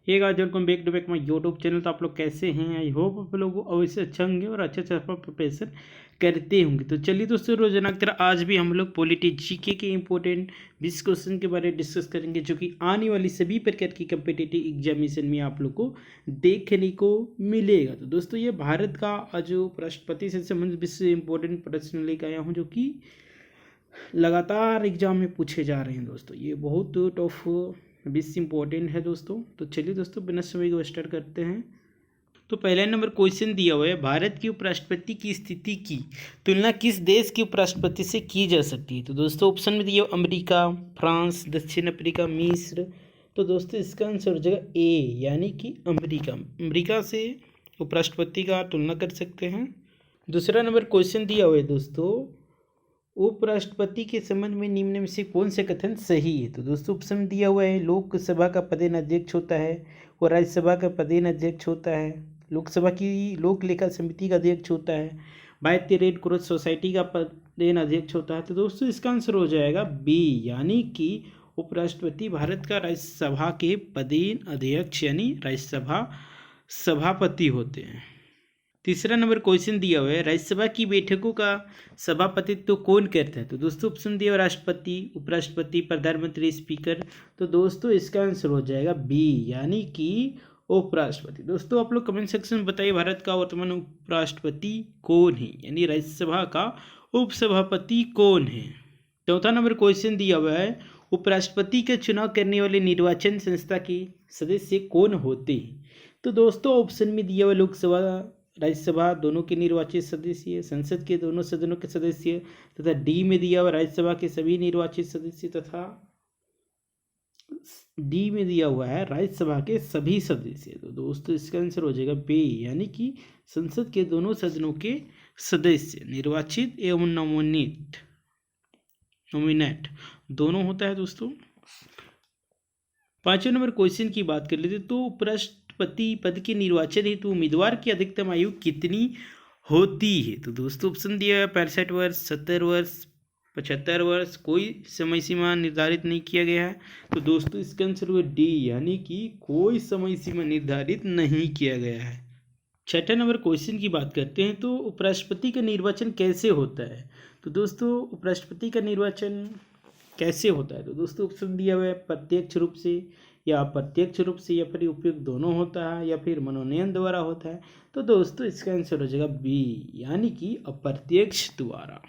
Hey guys, welcome back to my YouTube channel. तो आप लोग कैसे हैं? आई होप आप लोग अवश्य अच्छे होंगे और अच्छे से प्रिपरेशन करते होंगे। तो चलिए दोस्तों, रोजाना की तरह आज भी हम लोग पॉलिटी जीके के इंपॉर्टेंट 20 क्वेश्चन के बारे में डिस्कस करेंगे, जो कि आने वाली सभी प्रकार की कम्पिटिटिव एग्जामिनेशन में आप लोग को देखने को मिलेगा। तो दोस्तों, ये भारत का जो राष्ट्रपति से संबंधित 20 इंपॉर्टेंट प्रश्न लेकर आया हूँ, जो कि लगातार एग्जाम में पूछे जा रहे हैं दोस्तों। ये बहुत टफ 20 इंपॉर्टेंट है दोस्तों। तो चलिए दोस्तों, बिना समय को स्टार्ट करते हैं। तो पहला नंबर क्वेश्चन दिया हुआ है, भारत के उपराष्ट्रपति की स्थिति की तुलना किस देश के उपराष्ट्रपति से की जा सकती है? तो दोस्तों ऑप्शन में दिया अमेरिका, फ्रांस, दक्षिण अफ्रीका, मिस्र। तो दोस्तों इसका आंसर हो जाएगा ए, यानी कि अमेरिका। अमेरिका से उपराष्ट्रपति का तुलना कर सकते हैं। दूसरा नंबर क्वेश्चन दिया हुआ है दोस्तों, उपराष्ट्रपति के संबंध में निम्न में से कौन से कथन सही है? तो दोस्तों ऑप्शन दिया हुआ है, लोकसभा का पदेन अध्यक्ष होता है और राज्यसभा का पदेन अध्यक्ष होता है, लोकसभा की लोक लेखा समिति का अध्यक्ष होता है, भारतीय रेड क्रॉस सोसाइटी का पदेन अध्यक्ष होता है। तो दोस्तों इसका आंसर हो जाएगा बी, यानी कि उपराष्ट्रपति भारत का राज्यसभा के पदेन अध्यक्ष यानी राज्यसभा सभापति होते हैं। तीसरा नंबर क्वेश्चन दिया हुआ है, राज्यसभा की बैठकों का सभापतित्व तो कौन करता है? तो दोस्तों ऑप्शन दिया हुआ राष्ट्रपति, उपराष्ट्रपति, प्रधानमंत्री, स्पीकर। तो दोस्तों इसका आंसर हो जाएगा बी, यानी कि उपराष्ट्रपति। दोस्तों आप लोग कमेंट सेक्शन में बताइए, भारत का वर्तमान उपराष्ट्रपति कौन है, यानी राज्यसभा का उपसभापति कौन है? चौथा नंबर क्वेश्चन दिया हुआ है, उपराष्ट्रपति का चुनाव करने वाले निर्वाचन संस्था के सदस्य कौन होते हैं? तो दोस्तों ऑप्शन में दिया हुआ लोकसभा, राज्यसभा दोनों के निर्वाचित सदस्य, संसद के दोनों सदनों के सदस्य, तथा डी में दिया हुआ राज्यसभा के सभी निर्वाचित सदस्य, तथा डी में दिया हुआ है राज्यसभा के सभी सदस्य। तो दोस्तों इसका आंसर हो जाएगा बी, यानी कि संसद के दोनों सदनों के सदस्य निर्वाचित एवं नॉमिनेट दोनों होता है दोस्तों। पांचवें नंबर क्वेश्चन की बात कर लेते तो उपराष्ट्रपति पद के निर्वाचन हेतु उम्मीदवार की अधिकतम आयु कितनी होती है? तो दोस्तों ऑप्शन दिया है 65 वर्ष, 70 वर्ष, 75 वर्ष। कोई समय सीमा निर्धारित नहीं किया गया है। तो दोस्तों इसका आंसर हुआ डी, यानी कि कोई समय सीमा निर्धारित नहीं किया गया है। छठा नंबर क्वेश्चन की बात करते हैं, तो उपराष्ट्रपति का निर्वाचन कैसे होता है? तो दोस्तों उपराष्ट्रपति का निर्वाचन कैसे होता है? तो दोस्तों ऑप्शन दिया हुआ है, प्रत्यक्ष रूप से या अप्रत्यक्ष रूप से, या फिर उपयुक्त दोनों होता है, या फिर मनोनयन द्वारा होता है। तो दोस्तों इसका आंसर हो जाएगा बी, यानी कि अप्रत्यक्ष द्वारा।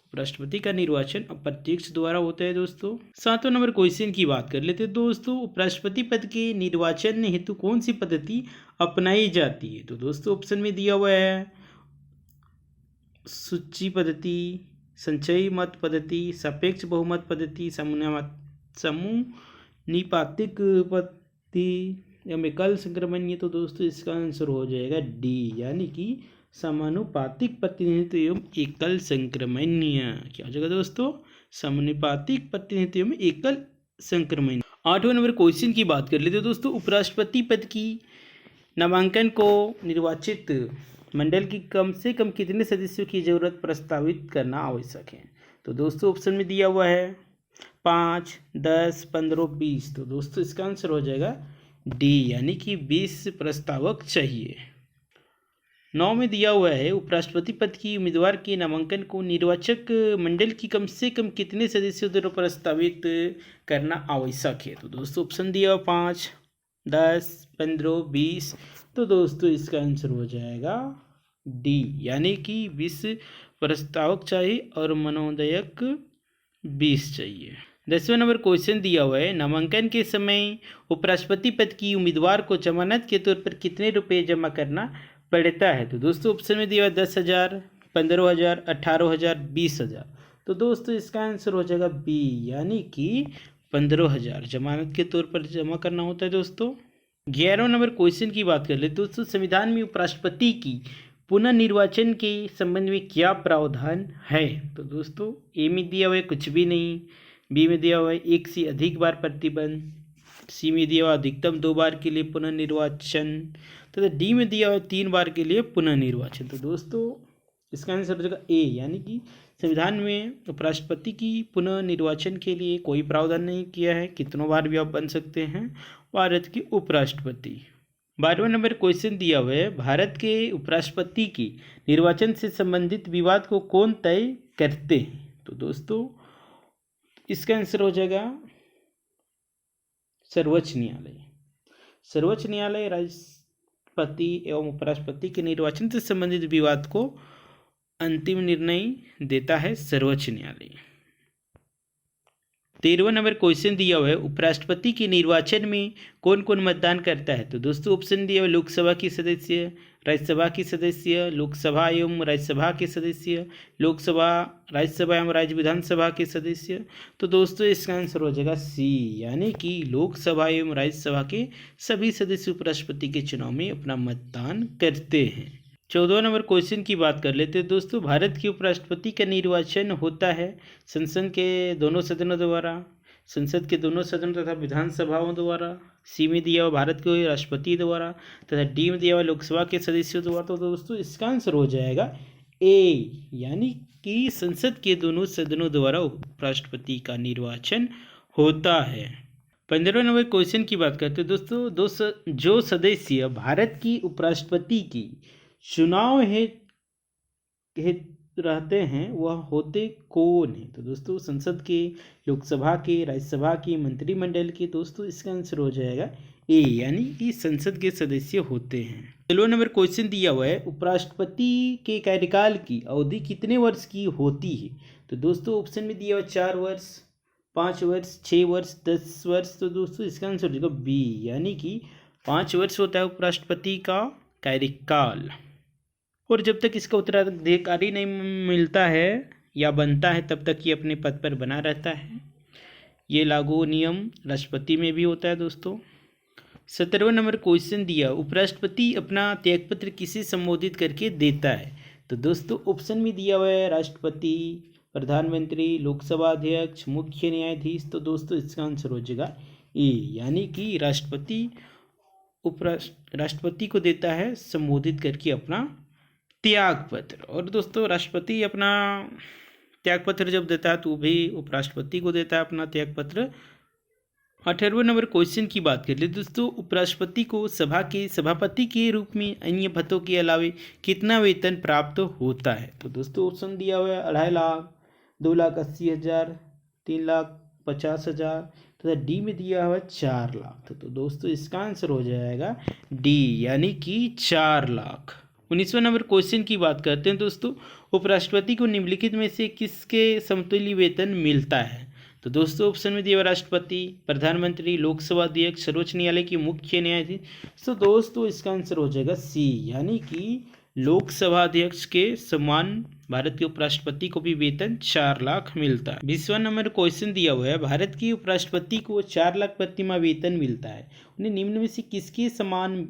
उपराष्ट्रपति का निर्वाचन अप्रत्यक्ष द्वारा होता है दोस्तों। सातवां नंबर क्वेश्चन की बात कर लेते हैं दोस्तों, उपराष्ट्रपति पद के निर्वाचन हेतु कौन सी पद्धति अपनाई जाती है? तो दोस्तों ऑप्शन में दिया हुआ है सूची पद्धति, संचयी मत पद्धति, सापेक्ष बहुमत पद्धति, समूहनिपातिक पद्धति या एकल संक्रमणीय। तो दोस्तों इसका आंसर हो जाएगा डी, यानी कि समानुपातिक प्रतिनिधित्व एवं एकल संक्रमणीय। क्या हो जाएगा दोस्तों? समानुपातिक प्रतिनिधित्व एवं एकल संक्रमणीय। आठवें नंबर क्वेश्चन की बात कर लेते दोस्तों, उपराष्ट्रपति पद की नामांकन को निर्वाचित मंडल की कम से कम कितने सदस्यों की जरूरत प्रस्तावित करना आवश्यक है? तो दोस्तों ऑप्शन में दिया हुआ है 5, 10, 15, 20। तो दोस्तों इसका आंसर हो जाएगा डी, यानी कि 20 प्रस्तावक चाहिए। 9 में दिया हुआ है, उपराष्ट्रपति पद की उम्मीदवार के नामांकन को निर्वाचक मंडल की कम से कम कितने सदस्यों द्वारा प्रस्तावित करना आवश्यक है? तो दोस्तों ऑप्शन दिया हुआ 5, 10, 15, 20। तो दोस्तों इसका आंसर हो जाएगा डी, यानी कि 20 प्रस्तावक चाहिए और मनोदयक 20 चाहिए। 10वें नंबर क्वेश्चन दिया हुआ है, नामांकन के समय उपराष्ट्रपति पद की उम्मीदवार को जमानत के तौर पर कितने रुपए जमा करना पड़ता है? तो दोस्तों ऑप्शन में दिया हुआ 10,000, 15,000, 18,000, 20,000। तो दोस्तों इसका आंसर हो जाएगा बी, यानी कि 15,000 जमानत के तौर पर जमा करना होता है दोस्तों। 11वें नंबर क्वेश्चन की बात कर ले दोस्तों, संविधान में उपराष्ट्रपति की पुनर्निर्वाचन के संबंध में क्या प्रावधान है? तो दोस्तों ए में दिया हुआ है कुछ भी नहीं, बी में दिया हुआ है 1 से अधिक बार प्रतिबंध, सी में दिया हुआ अधिकतम 2 बार के लिए पुनर्निर्वाचन, तथा डी में दिया हुआ 3 बार के लिए पुनर्निर्वाचन। तो दोस्तों इसका आंसर हो जाएगा ए, यानी कि संविधान में उपराष्ट्रपति की पुनः निर्वाचन के लिए कोई प्रावधान नहीं किया है, कितनों बार भी आप बन सकते हैं भारत के उपराष्ट्रपति। 12वां नंबर क्वेश्चन दिया हुआ है, भारत के उपराष्ट्रपति की निर्वाचन से संबंधित विवाद को कौन तय करते हैं? तो दोस्तों इसका आंसर हो जाएगा सर्वोच्च न्यायालय। सर्वोच्च न्यायालय राष्ट्रपति एवं उपराष्ट्रपति के निर्वाचन से संबंधित विवाद को अंतिम निर्णय देता है सर्वोच्च न्यायालय। 13वां नंबर क्वेश्चन दिया हुआ है, उपराष्ट्रपति के निर्वाचन में कौन कौन मतदान करता है? तो दोस्तों ऑप्शन दिया हुआ है, लोकसभा के सदस्य, राज्यसभा के सदस्य, लोकसभा एवं राज्यसभा के सदस्य, लोकसभा, राज्यसभा एवं राज्य विधानसभा के सदस्य। तो दोस्तों इसका आंसर हो जाएगा सी, यानी कि लोकसभा एवं राज्यसभा के सभी सदस्य उपराष्ट्रपति के चुनाव में अपना मतदान करते हैं। 14वां नंबर क्वेश्चन की बात कर लेते हैं दोस्तों, भारत के उपराष्ट्रपति का निर्वाचन होता है संसद के दोनों सदनों द्वारा, संसद के दोनों सदनों तथा विधानसभाओं द्वारा, सी में दिया हुआ भारत के राष्ट्रपति द्वारा तथा डी में दिया हुआ लोकसभा के सदस्यों द्वारा। तो दोस्तों इसका आंसर हो जाएगा ए, यानी कि संसद के दोनों सदनों द्वारा उपराष्ट्रपति का निर्वाचन होता है। 15वें नंबर क्वेश्चन की बात करते हैं दोस्तों, जो सदस्य भारत की उपराष्ट्रपति की चुनाव रहते हैं वह होते कौन है? तो दोस्तों संसद के, लोकसभा के, राज्यसभा के, मंत्रिमंडल के। दोस्तों इसका आंसर हो जाएगा ए, यानी कि संसद के सदस्य होते हैं। 16वां नंबर क्वेश्चन दिया हुआ है, उपराष्ट्रपति के कार्यकाल की अवधि कितने वर्ष की होती है? तो दोस्तों ऑप्शन में दिया हुआ 4 वर्ष, 5 वर्ष, 6 वर्ष, 10 वर्ष। तो दोस्तों इसका आंसर हो जाएगा बी, यानी कि 5 वर्ष होता है उपराष्ट्रपति का कार्यकाल, और जब तक इसका उत्तराधिकारी नहीं मिलता है या बनता है तब तक ये अपने पद पर बना रहता है। ये लागू नियम राष्ट्रपति में भी होता है दोस्तों। 17वां नंबर क्वेश्चन दिया, उपराष्ट्रपति अपना त्यागपत्र किसे संबोधित करके देता है? तो दोस्तों ऑप्शन में दिया हुआ है राष्ट्रपति, प्रधानमंत्री, लोकसभा अध्यक्ष, मुख्य न्यायाधीश। तो दोस्तों इसका आंसर हो जाएगा ए, यानी कि राष्ट्रपति राष्ट्रपति को देता है संबोधित करके अपना त्यागपत्र। और दोस्तों राष्ट्रपति अपना त्यागपत्र जब देता है तो वो भी उपराष्ट्रपति को देता है अपना त्यागपत्र। 18वें नंबर क्वेश्चन की बात कर ले दोस्तों, उपराष्ट्रपति को सभा के सभापति के रूप में अन्य भत्तों के अलावे कितना वेतन प्राप्त होता है? तो दोस्तों ऑप्शन दिया हुआ है 2.5 लाख, 2,80,000, 3,50,000 तथा डी में दिया हुआ 4 लाख। तो दोस्तों इसका आंसर हो जाएगा डी, यानी कि 4 लाख। 19वां नंबर क्वेश्चन की बात करते हैं दोस्तों, उपराष्ट्रपति को निम्नलिखित में से किसके समतुल्य वेतन मिलता है? तो दोस्तों ऑप्शन में दिया हुआ राष्ट्रपति, प्रधानमंत्री, लोकसभा अध्यक्ष, सर्वोच्च न्यायालय के मुख्य न्यायाधीश। तो दोस्तों इसका आंसर हो जाएगा सी, यानी कि लोकसभा अध्यक्ष के समान भारत के उपराष्ट्रपति को भी वेतन 4 लाख मिलता है। 20वां नंबर क्वेश्चन दिया हुआ है, भारत के उपराष्ट्रपति को 4 लाख प्रतिमाह वेतन मिलता है, उन्हें निम्न में से किसके समान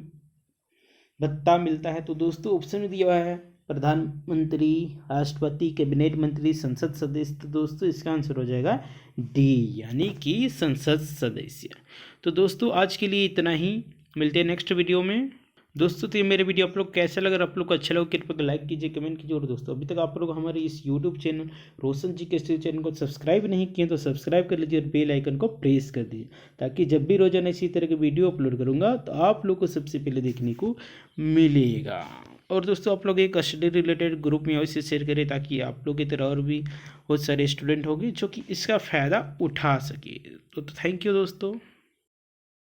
भत्ता मिलता है? तो दोस्तों ऑप्शन में दिया हुआ है प्रधानमंत्री, राष्ट्रपति, कैबिनेट मंत्री, संसद सदस्य। तो दोस्तों इसका आंसर हो जाएगा डी, यानी कि संसद सदस्य। तो दोस्तों आज के लिए इतना ही, मिलते हैं नेक्स्ट वीडियो में। दोस्तों तो ये मेरे वीडियो आप लोग कैसा लगा, आप लोग को अच्छा लगा कृपया लाइक कीजिए, कमेंट कीजिए। और दोस्तों अभी तक आप लोग हमारे इस यूट्यूब चैनल रोशन जी के चैनल को सब्सक्राइब नहीं किए तो सब्सक्राइब कर लीजिए और बेल आइकन को प्रेस कर दीजिए, ताकि जब भी रोजाना इसी तरह के वीडियो अपलोड करूँगा तो आप लोग को सबसे पहले देखने को मिलेगा। और दोस्तों आप लोग एक स्टडी रिलेटेड ग्रुप में अवश्य शेयर करें, ताकि आप लोग की तरह और भी बहुत सारे स्टूडेंट होंगे जो कि इसका फ़ायदा उठा सके। तो थैंक यू दोस्तों।